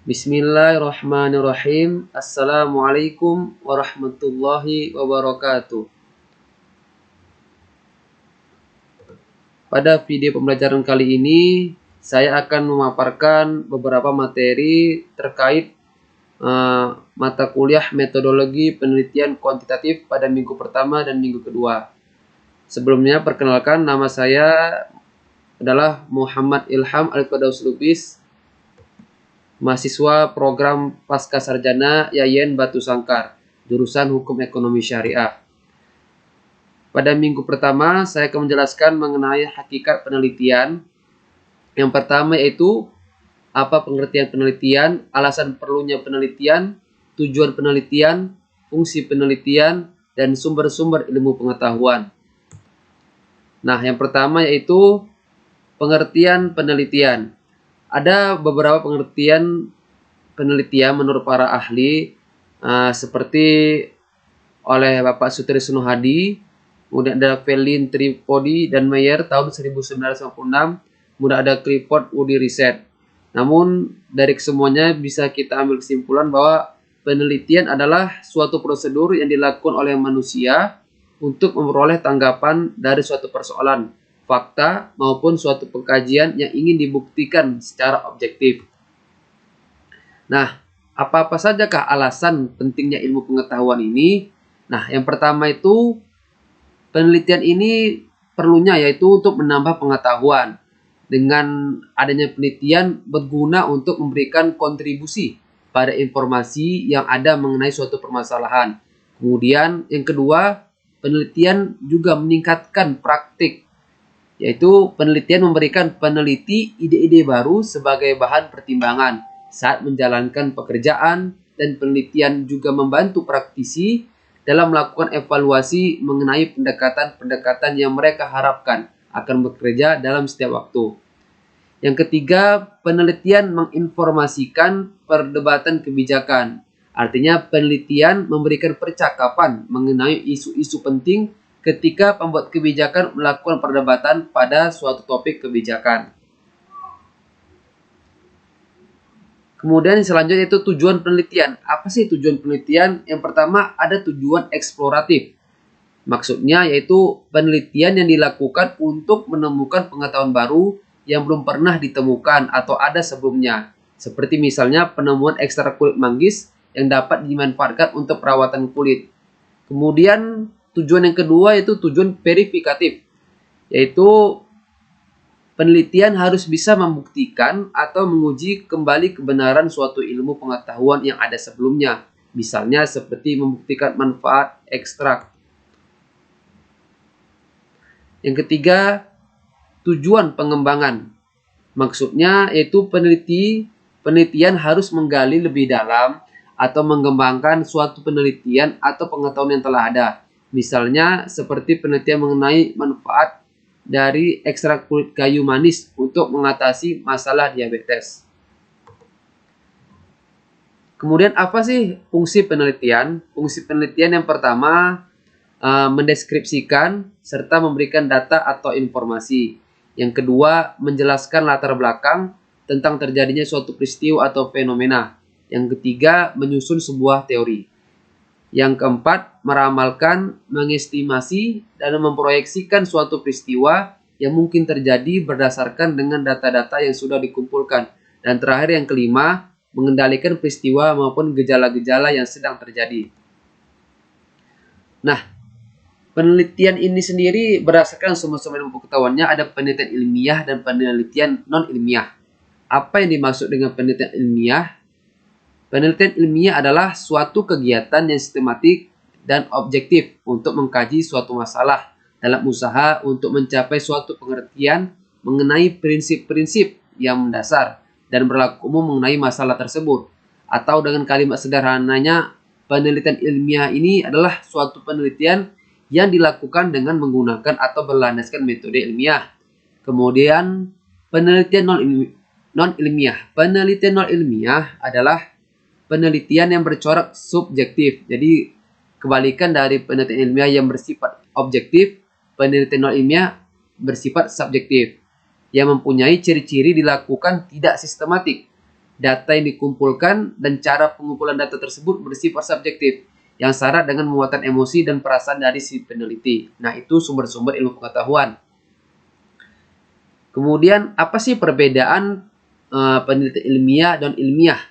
Bismillahirrahmanirrahim. Assalamualaikum warahmatullahi wabarakatuh. Pada video pembelajaran kali ini, saya akan memaparkan beberapa materi terkait mata kuliah metodologi penelitian kuantitatif pada minggu pertama dan minggu kedua. Sebelumnya, perkenalkan, nama saya adalah Muhammad Ilham Al-Firdaus Lubis, mahasiswa program Pascasarjana Yayan Batu Sangkar, jurusan Hukum Ekonomi Syariah. Pada minggu pertama, saya akan menjelaskan mengenai hakikat penelitian. Yang pertama yaitu apa pengertian penelitian, alasan perlunya penelitian, tujuan penelitian, fungsi penelitian, dan sumber-sumber ilmu pengetahuan. Nah, yang pertama yaitu pengertian penelitian. Ada beberapa pengertian penelitian menurut para ahli, seperti oleh Bapak Sutrisno Hadi, kemudian ada Felin Tripodi dan Meyer tahun 1956, kemudian ada Clifford Woody Research. Namun dari kesemuanya bisa kita ambil kesimpulan bahwa penelitian adalah suatu prosedur yang dilakukan oleh manusia untuk memperoleh tanggapan dari suatu persoalan, fakta, maupun suatu pengkajian yang ingin dibuktikan secara objektif. Nah, apa-apa sajakah alasan pentingnya ilmu pengetahuan ini? Nah, yang pertama itu penelitian ini perlunya yaitu untuk menambah pengetahuan. Dengan adanya penelitian berguna untuk memberikan kontribusi pada informasi yang ada mengenai suatu permasalahan. Kemudian yang kedua, penelitian juga meningkatkan praktik, yaitu penelitian memberikan peneliti ide-ide baru sebagai bahan pertimbangan saat menjalankan pekerjaan, dan penelitian juga membantu praktisi dalam melakukan evaluasi mengenai pendekatan-pendekatan yang mereka harapkan akan bekerja dalam setiap waktu. Yang ketiga, penelitian menginformasikan perdebatan kebijakan. Artinya penelitian memberikan percakapan mengenai isu-isu penting ketika pembuat kebijakan melakukan perdebatan pada suatu topik kebijakan. Kemudian selanjutnya itu tujuan penelitian. Apa sih tujuan penelitian? Yang pertama ada tujuan eksploratif. Maksudnya yaitu penelitian yang dilakukan untuk menemukan pengetahuan baru yang belum pernah ditemukan atau ada sebelumnya. Seperti misalnya penemuan ekstrak kulit manggis yang dapat dimanfaatkan untuk perawatan kulit. Kemudian tujuan yang kedua yaitu tujuan verifikatif, yaitu penelitian harus bisa membuktikan atau menguji kembali kebenaran suatu ilmu pengetahuan yang ada sebelumnya. Misalnya seperti membuktikan manfaat ekstrak. Yang ketiga, tujuan pengembangan. Maksudnya yaitu penelitian harus menggali lebih dalam atau mengembangkan suatu penelitian atau pengetahuan yang telah ada. Misalnya seperti penelitian mengenai manfaat dari ekstrak kulit kayu manis untuk mengatasi masalah diabetes. Kemudian apa sih fungsi penelitian? Fungsi penelitian yang pertama mendeskripsikan serta memberikan data atau informasi. Yang kedua, menjelaskan latar belakang tentang terjadinya suatu peristiwa atau fenomena. Yang ketiga, menyusun sebuah teori. Yang keempat, meramalkan, mengestimasi, dan memproyeksikan suatu peristiwa yang mungkin terjadi berdasarkan dengan data-data yang sudah dikumpulkan. Dan terakhir yang kelima, mengendalikan peristiwa maupun gejala-gejala yang sedang terjadi. Nah, penelitian ini sendiri berdasarkan sumber-sumber ilmu pengetahuannya ada penelitian ilmiah dan penelitian non-ilmiah. Apa yang dimaksud dengan penelitian ilmiah? Penelitian ilmiah adalah suatu kegiatan yang sistematik dan objektif untuk mengkaji suatu masalah dalam usaha untuk mencapai suatu pengertian mengenai prinsip-prinsip yang mendasar dan berlaku umum mengenai masalah tersebut. Atau dengan kalimat sederhananya, penelitian ilmiah ini adalah suatu penelitian yang dilakukan dengan menggunakan atau berlandaskan metode ilmiah. Kemudian penelitian non-ilmiah. Penelitian non-ilmiah adalah penelitian yang bercorak subjektif. Jadi kebalikan dari penelitian ilmiah yang bersifat objektif, penelitian non-ilmiah bersifat subjektif, yang mempunyai ciri-ciri dilakukan tidak sistematik Data yang dikumpulkan dan cara pengumpulan data tersebut bersifat subjektif, yang syarat dengan muatan emosi dan perasaan dari si peneliti. Nah, itu sumber-sumber ilmu pengetahuan. Kemudian, apa sih perbedaan penelitian ilmiah dan ilmiah?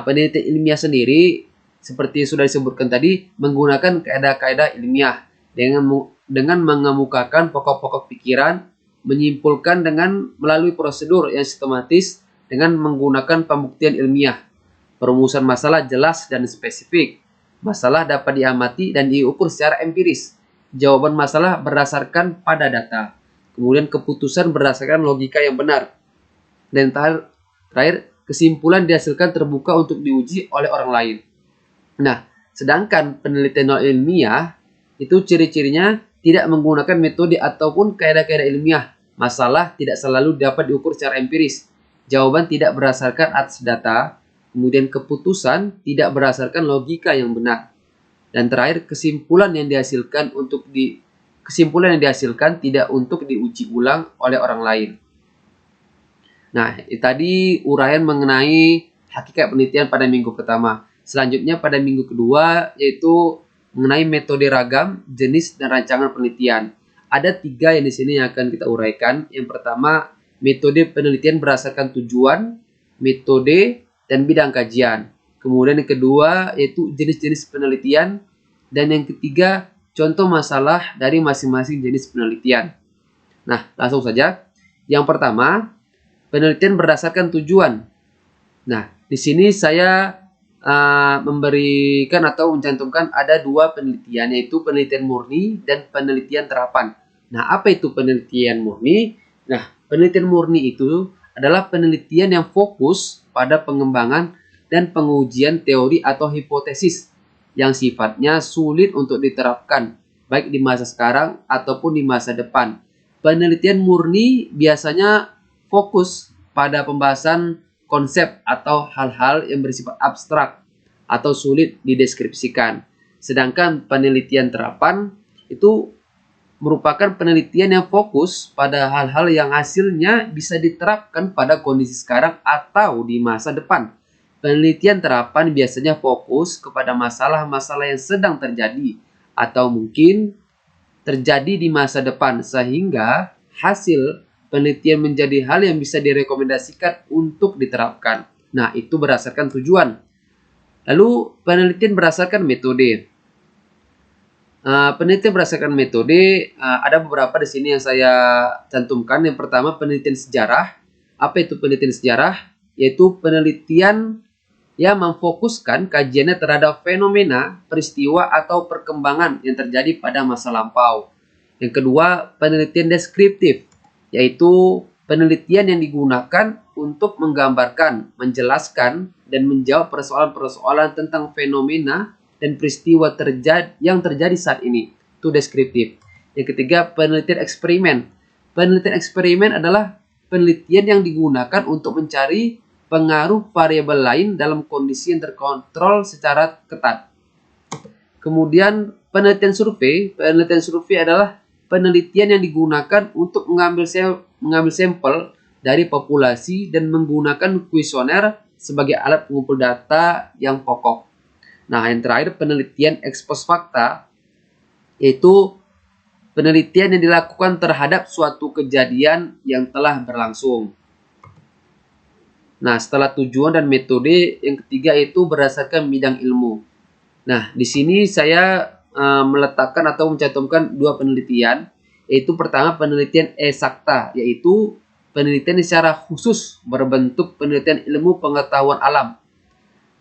Penelitian ilmiah sendiri, seperti sudah disebutkan tadi, menggunakan kaidah-kaidah ilmiah dengan mengemukakan pokok-pokok pikiran, menyimpulkan dengan melalui prosedur yang sistematis dengan menggunakan pembuktian ilmiah. Perumusan masalah jelas dan spesifik. Masalah dapat diamati dan diukur secara empiris. Jawaban masalah berdasarkan pada data. Kemudian keputusan berdasarkan logika yang benar. Dan terakhir, kesimpulan dihasilkan terbuka untuk diuji oleh orang lain. Nah, sedangkan penelitian non ilmiah itu ciri-cirinya tidak menggunakan metode ataupun kaidah-kaidah ilmiah. Masalah tidak selalu dapat diukur secara empiris. Jawaban tidak berdasarkan atas data. Kemudian keputusan tidak berdasarkan logika yang benar. Dan terakhir, kesimpulan yang dihasilkan tidak untuk diuji ulang oleh orang lain. Nah, tadi uraian mengenai hakikat penelitian pada minggu pertama. Selanjutnya pada minggu kedua yaitu mengenai metode ragam, jenis, dan rancangan penelitian. Ada 3 yang di sini yang akan kita uraikan. Yang pertama, metode penelitian berdasarkan tujuan, metode, dan bidang kajian. Kemudian yang kedua yaitu jenis-jenis penelitian. Dan yang ketiga, contoh masalah dari masing-masing jenis penelitian. Nah, langsung saja. Yang pertama, penelitian berdasarkan tujuan. Nah, di sini saya memberikan atau mencantumkan ada 2 penelitian, yaitu penelitian murni dan penelitian terapan. Nah, apa itu penelitian murni? Nah, penelitian murni itu adalah penelitian yang fokus pada pengembangan dan pengujian teori atau hipotesis yang sifatnya sulit untuk diterapkan, baik di masa sekarang ataupun di masa depan. Penelitian murni biasanya fokus pada pembahasan konsep atau hal-hal yang bersifat abstrak atau sulit dideskripsikan. Sedangkan penelitian terapan itu merupakan penelitian yang fokus pada hal-hal yang hasilnya bisa diterapkan pada kondisi sekarang atau di masa depan. Penelitian terapan biasanya fokus kepada masalah-masalah yang sedang terjadi atau mungkin terjadi di masa depan, sehingga hasil penelitian menjadi hal yang bisa direkomendasikan untuk diterapkan. Nah, itu berdasarkan tujuan. Lalu, penelitian berdasarkan metode. Penelitian berdasarkan metode, ada beberapa di sini yang saya cantumkan. Yang pertama, penelitian sejarah. Apa itu penelitian sejarah? Yaitu penelitian yang memfokuskan kajiannya terhadap fenomena, peristiwa, atau perkembangan yang terjadi pada masa lampau. Yang kedua, penelitian deskriptif, yaitu penelitian yang digunakan untuk menggambarkan, menjelaskan, dan menjawab persoalan-persoalan tentang fenomena dan peristiwa yang terjadi saat ini. Itu deskriptif. Yang ketiga, penelitian eksperimen. Penelitian eksperimen adalah penelitian yang digunakan untuk mencari pengaruh variabel lain dalam kondisi yang terkontrol secara ketat. Kemudian penelitian survei. Penelitian survei adalah penelitian yang digunakan untuk mengambil sampel dari populasi dan menggunakan kuesioner sebagai alat pengumpul data yang pokok. Nah, yang terakhir penelitian ex post facta, yaitu penelitian yang dilakukan terhadap suatu kejadian yang telah berlangsung. Nah, setelah tujuan dan metode, yang ketiga itu berdasarkan bidang ilmu. Nah, di sini saya meletakkan atau mencantumkan 2 penelitian, yaitu pertama penelitian eksakta, yaitu penelitian secara khusus berbentuk penelitian ilmu pengetahuan alam,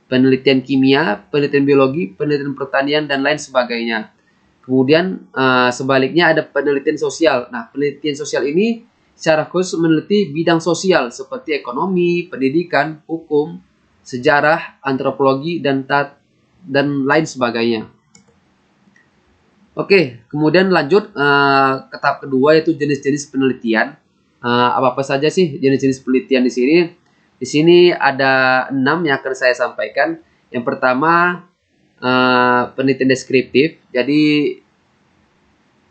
penelitian kimia, penelitian biologi, penelitian pertanian, dan lain sebagainya. Kemudian sebaliknya ada penelitian sosial. Nah, penelitian sosial ini secara khusus meneliti bidang sosial seperti ekonomi, pendidikan, hukum, sejarah, antropologi, dan lain sebagainya. Oke, kemudian lanjut ke tahap kedua, yaitu jenis-jenis penelitian. Apa-apa saja sih jenis-jenis penelitian di sini? Di sini ada 6 yang akan saya sampaikan. Yang pertama, penelitian deskriptif. Jadi,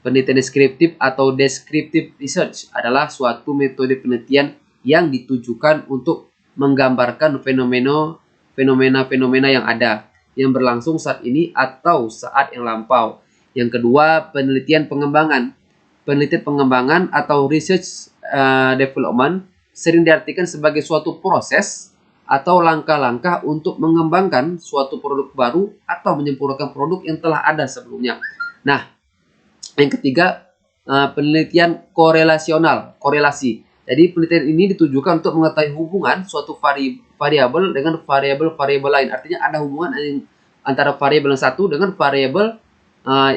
penelitian deskriptif atau descriptive research adalah suatu metode penelitian yang ditujukan untuk menggambarkan fenomena-fenomena yang ada, yang berlangsung saat ini atau saat yang lampau. Yang kedua, penelitian pengembangan. Penelitian pengembangan atau research development sering diartikan sebagai suatu proses atau langkah-langkah untuk mengembangkan suatu produk baru atau menyempurnakan produk yang telah ada sebelumnya. Nah, yang ketiga, penelitian korelasi. Jadi penelitian ini ditujukan untuk mengetahui hubungan suatu variabel dengan variabel lain. Artinya ada hubungan antara variabel yang satu dengan variabel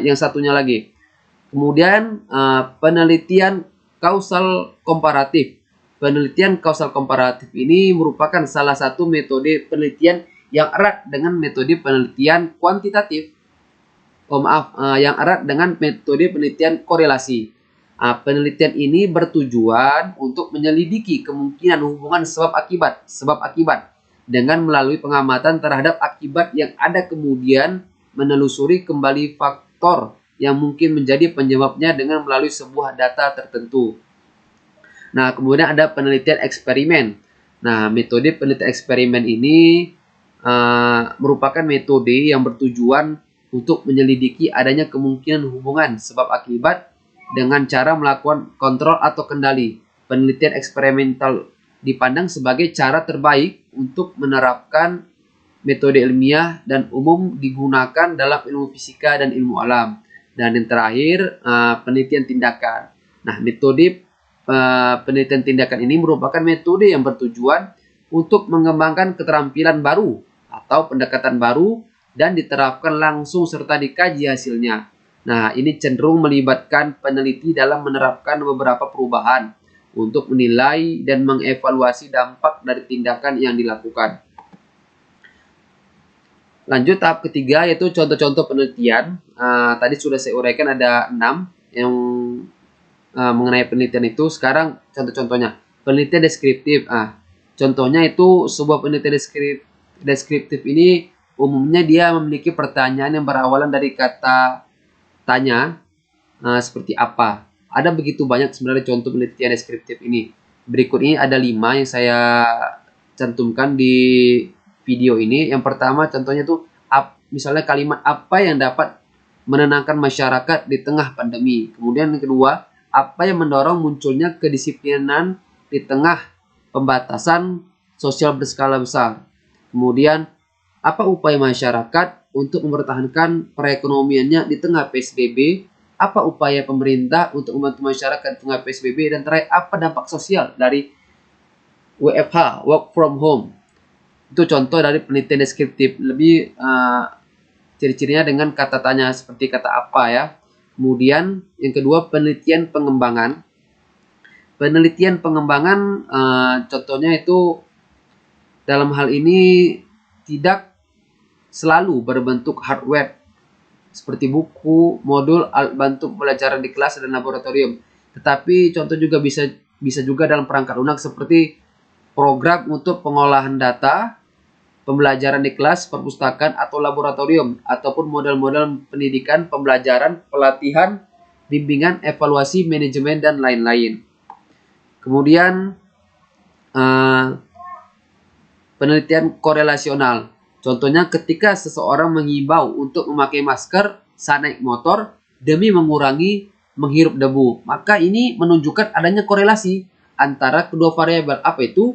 yang satunya lagi. Kemudian penelitian kausal komparatif. Penelitian kausal komparatif ini merupakan salah satu metode penelitian yang erat dengan metode penelitian kuantitatif. Yang erat dengan metode penelitian korelasi. Penelitian ini bertujuan untuk menyelidiki kemungkinan hubungan sebab akibat dengan melalui pengamatan terhadap akibat yang ada, kemudian menelusuri kembali faktor yang mungkin menjadi penyebabnya dengan melalui sebuah data tertentu. Nah, kemudian ada penelitian eksperimen. Nah, metode penelitian eksperimen ini merupakan metode yang bertujuan untuk menyelidiki adanya kemungkinan hubungan sebab akibat dengan cara melakukan kontrol atau kendali. Penelitian eksperimental dipandang sebagai cara terbaik untuk menerapkan metode ilmiah dan umum digunakan dalam ilmu fisika dan ilmu alam. Dan yang terakhir, penelitian tindakan. Nah, metode penelitian tindakan ini merupakan metode yang bertujuan untuk mengembangkan keterampilan baru atau pendekatan baru dan diterapkan langsung serta dikaji hasilnya. Nah, ini cenderung melibatkan peneliti dalam menerapkan beberapa perubahan untuk menilai dan mengevaluasi dampak dari tindakan yang dilakukan. Lanjut tahap ketiga, yaitu contoh-contoh penelitian. Tadi sudah saya uraikan ada 6 yang mengenai penelitian itu. Sekarang contoh-contohnya. Penelitian deskriptif. Contohnya itu sebuah penelitian deskriptif ini umumnya dia memiliki pertanyaan yang berawalan dari kata tanya seperti apa. Ada begitu banyak sebenarnya contoh penelitian deskriptif ini. Berikut ini ada 5 yang saya cantumkan di video ini. Yang pertama contohnya tuh misalnya kalimat apa yang dapat menenangkan masyarakat di tengah pandemi. Kemudian yang kedua, apa yang mendorong munculnya kedisiplinan di tengah pembatasan sosial berskala besar. Kemudian, apa upaya masyarakat untuk mempertahankan perekonomiannya di tengah PSBB? Apa upaya pemerintah untuk membantu masyarakat di tengah PSBB? Dan terakhir, apa dampak sosial dari WFH, work from home? Itu contoh dari penelitian deskriptif. Lebih ciri-cirinya dengan kata tanya seperti kata apa ya. Kemudian yang kedua, penelitian pengembangan. Penelitian pengembangan contohnya itu dalam hal ini tidak selalu berbentuk hardware seperti buku, modul, alat bantu pembelajaran di kelas dan laboratorium. Tetapi contoh juga bisa juga dalam perangkat lunak seperti program untuk pengolahan data, pembelajaran di kelas, perpustakaan, atau laboratorium, ataupun model-model pendidikan, pembelajaran, pelatihan, bimbingan, evaluasi, manajemen, dan lain-lain. Kemudian, penelitian korelasional. Contohnya ketika seseorang mengimbau untuk memakai masker saat naik motor demi mengurangi menghirup debu, maka ini menunjukkan adanya korelasi antara kedua variabel. Apa itu?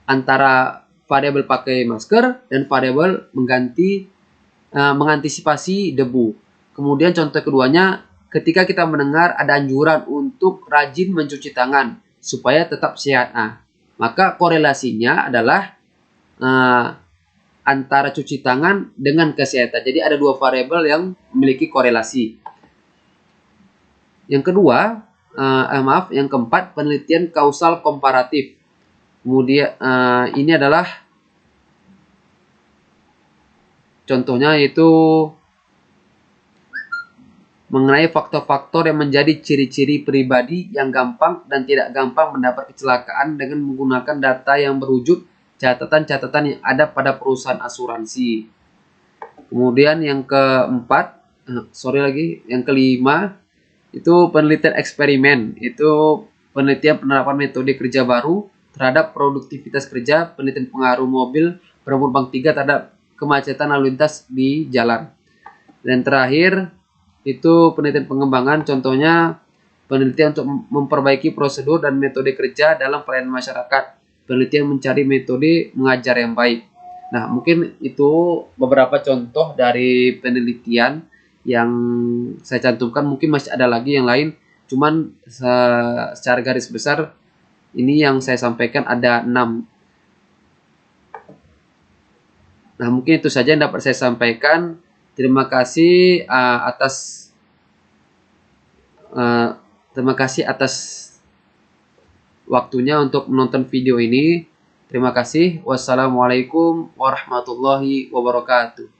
Antara variabel pakai masker dan variabel mengantisipasi debu. Kemudian contoh keduanya, ketika kita mendengar ada anjuran untuk rajin mencuci tangan supaya tetap sehat. Maka korelasinya adalah antara cuci tangan dengan kesehatan. Jadi ada dua variabel yang memiliki korelasi. Yang kedua, yang keempat, penelitian kausal komparatif. Kemudian ini adalah contohnya yaitu mengenai faktor-faktor yang menjadi ciri-ciri pribadi yang gampang dan tidak gampang mendapat kecelakaan dengan menggunakan data yang berwujud catatan-catatan yang ada pada perusahaan asuransi. Kemudian yang keempat, yang kelima itu penelitian eksperimen. Itu penelitian penerapan metode kerja baru terhadap produktivitas kerja, penelitian pengaruh mobil berumur bang 3 terhadap kemacetan lalu lintas di jalan. Dan terakhir itu penelitian pengembangan, contohnya penelitian untuk memperbaiki prosedur dan metode kerja dalam pelayanan masyarakat, penelitian mencari metode mengajar yang baik. Nah, mungkin itu beberapa contoh dari penelitian yang saya cantumkan, mungkin masih ada lagi yang lain, cuman secara garis besar ini yang saya sampaikan ada 6. Nah, mungkin itu saja yang dapat saya sampaikan. Terima kasih atas waktunya untuk menonton video ini. Terima kasih. Wassalamualaikum warahmatullahi wabarakatuh.